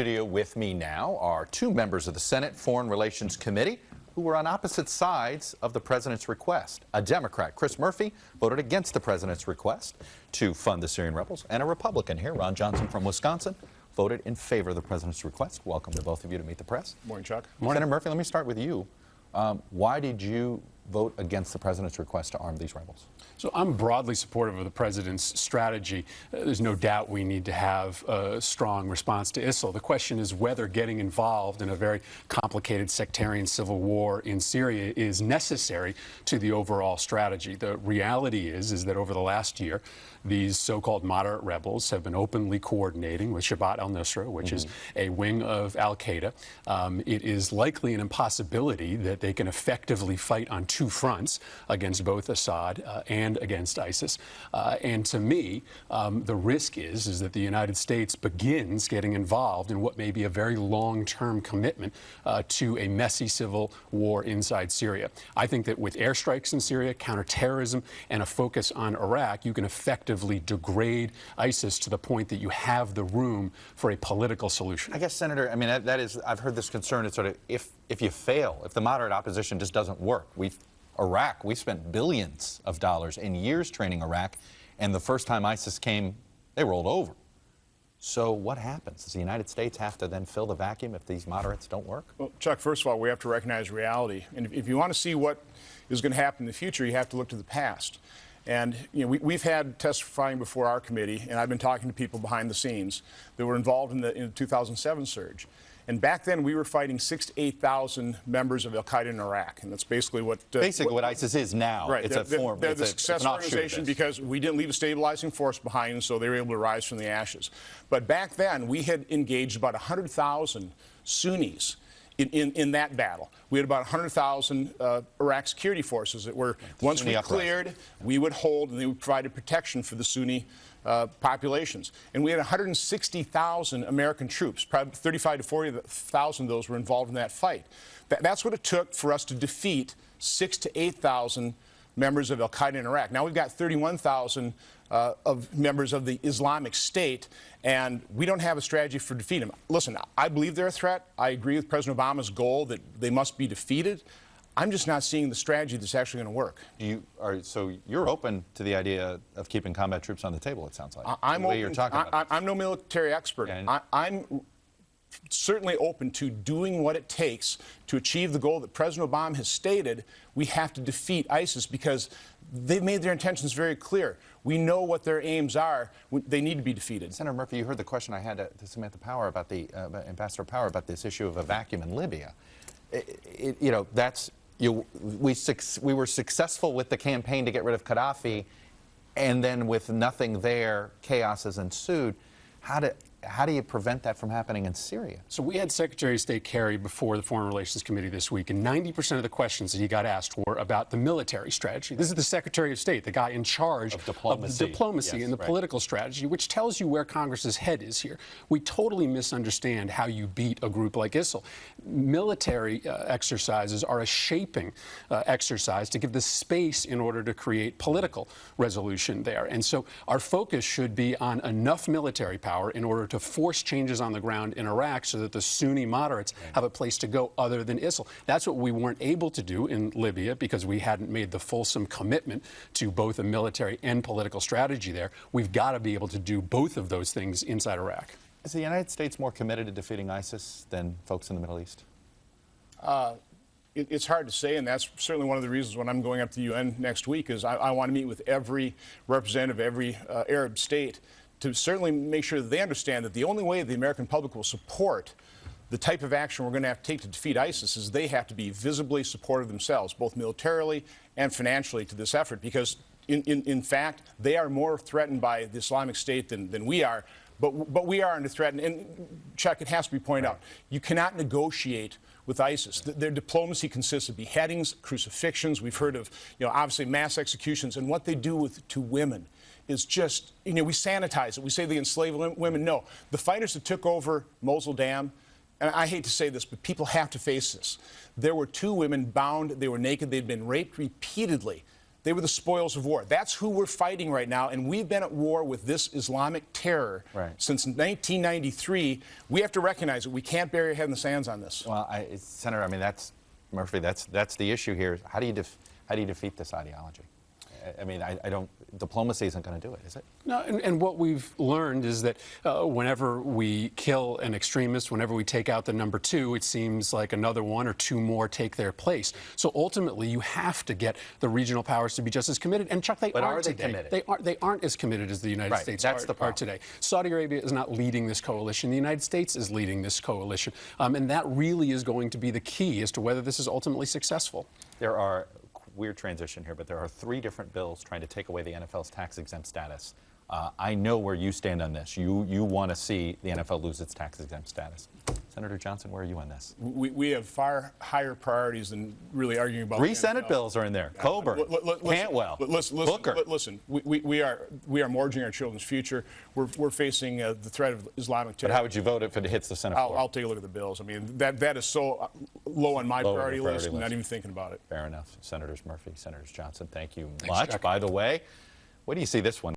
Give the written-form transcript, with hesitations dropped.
Studio with me now are two members of the Senate Foreign Relations Committee who were on opposite sides of the president's request. A Democrat, Chris Murphy, voted against the president's request to fund the Syrian rebels, and a Republican here, Ron Johnson from Wisconsin, voted in favor of the president's request. Welcome to both of you to Meet the Press. Morning, Chuck. Morning. Senator Murphy, let me start with you. Why did you vote against the president's request to arm these rebels? So I'm broadly supportive of the president's strategy. There's no doubt we need to have a strong response to ISIL. The question is whether getting involved in a very complicated sectarian civil war in Syria is necessary to the overall strategy. The reality is that over the last year, these so-called moderate rebels have been openly coordinating with Jabhat al-Nusra, which is a wing of al-Qaeda. It is likely an impossibility that they can effectively fight on two fronts against both Assad and against ISIS. And to me, the risk is that the United States begins getting involved in what may be a very long-term commitment to a messy civil war inside Syria. I think that with airstrikes in Syria, counterterrorism, and a focus on Iraq, you can effectively degrade ISIS to the point that you have the room for a political solution. I guess, Senator, I mean, that is, I've heard this concern. It's sort of if you fail, if the moderate opposition just doesn't work. Iraq, we spent billions of dollars in years training Iraq, and the first time ISIS came, they rolled over. So what happens? Does the United States have to then fill the vacuum if these moderates don't work? Well, Chuck, first of all, we have to recognize reality. And if you want to see what is going to happen in the future, you have to look to the past. And we've had testifying before our committee, and I've been talking to people behind the scenes that were involved in the 2007 surge. And back then, we were fighting 6,000 to 8,000 members of al-Qaeda in Iraq, and that's basically what what ISIS is now. Right, it's they're the success organization because we didn't leave a stabilizing force behind, so they were able to rise from the ashes. But back then, we had engaged about 100,000 Sunnis in that battle. We had about 100,000 Iraq security forces that were, once we cleared, we would hold, and they provided protection for the Sunni populations. And we had 160,000 American troops. Probably 35,000 to 40,000 of those were involved in that fight. That's what it took for us to defeat 6,000 to 8,000 members of al-Qaeda in Iraq. Now we've got 31,000 of members of the Islamic State, and we don't have a strategy for defeating them. Listen, I believe they're a threat. I agree with President Obama's goal that they must be defeated. I'm just not seeing the strategy that's actually going to work. So you're open to the idea of keeping combat troops on the table, it sounds like. I'm the way you're talking about it. I'm no military expert. Yeah. I'm certainly open to doing what it takes to achieve the goal that President Obama has stated. We have to defeat ISIS because they've made their intentions very clear. We know what their aims are. They need to be defeated. Senator Murphy, you heard the question I had to Samantha Power about Ambassador Power about this issue of a vacuum in Libya. We were successful with the campaign to get rid of Gaddafi, and then with nothing there, chaos has ensued. How do you prevent that from happening in Syria? So we had Secretary of State Kerry before the Foreign Relations Committee this week, and 90% of the questions that he got asked were about the military strategy. This is the Secretary of State, the guy in charge of the diplomacy and the political strategy, which tells you where Congress's head is here. We totally misunderstand how you beat a group like ISIL. Military exercises are a shaping exercise to give the space in order to create political resolution there. And so our focus should be on enough military power in order to force changes on the ground in Iraq so that the Sunni moderates have a place to go other than ISIL. That's what we weren't able to do in Libya because we hadn't made the fulsome commitment to both a military and political strategy there. We've got to be able to do both of those things inside Iraq. Is the United States more committed to defeating ISIS than folks in the Middle East? It's hard to say, and that's certainly one of the reasons when I'm going up to the UN next week is I want to meet with every representative, every Arab state, to certainly make sure that they understand that the only way the American public will support the type of action we're going to have to take to defeat ISIS is they have to be visibly supportive themselves, both militarily and financially, to this effort, because in fact, they are more threatened by the Islamic State than we are, but we are under threat. And Chuck, it has to be pointed out, you cannot negotiate with ISIS. Their diplomacy consists of beheadings, crucifixions. We've heard of, obviously mass executions, and what they do to women is just, we sanitize it. We say they enslave women. No, the fighters that took over Mosul Dam, and I hate to say this, but people have to face this. There were 2 women bound. They were naked. They'd been raped repeatedly They were the spoils of war. That's who we're fighting right now, and we've been at war with this Islamic terror since 1993. We have to recognize it. We can't bury our head in the sands on this. Well, Senator, I mean, Murphy, that's the issue here. How do you defeat this ideology? I mean, I don't. Diplomacy isn't going to do it, is it? No, and what we've learned is that whenever we kill an extremist, whenever we take out the number two, it seems like another one or two more take their place. So ultimately, you have to get the regional powers to be just as committed. And Chuck, they aren't today. Committed? They aren't as committed as the United States are today. Saudi Arabia is not leading this coalition. The United States is leading this coalition, and that really is going to be the key as to whether this is ultimately successful. There are. Weird transition here, but there are 3 different bills trying to take away the NFL's tax-exempt status. I know where you stand on this. You want to see the NFL lose its tax-exempt status. Senator Johnson, where are you on this? We have far higher priorities than really arguing about. 3 Senate bills are in there. Coburn, Cantwell, Booker. Listen, we are mortgaging our children's future. We're facing the threat of Islamic terror. But how would you vote if it hits the Senate floor? I'll take a look at the bills. I mean, that is so low on my priority list. I'm not even thinking about it. Fair enough. Senators Murphy, Senators Johnson, thank you Thanks, much. Chuck. By the way, where do you see this one?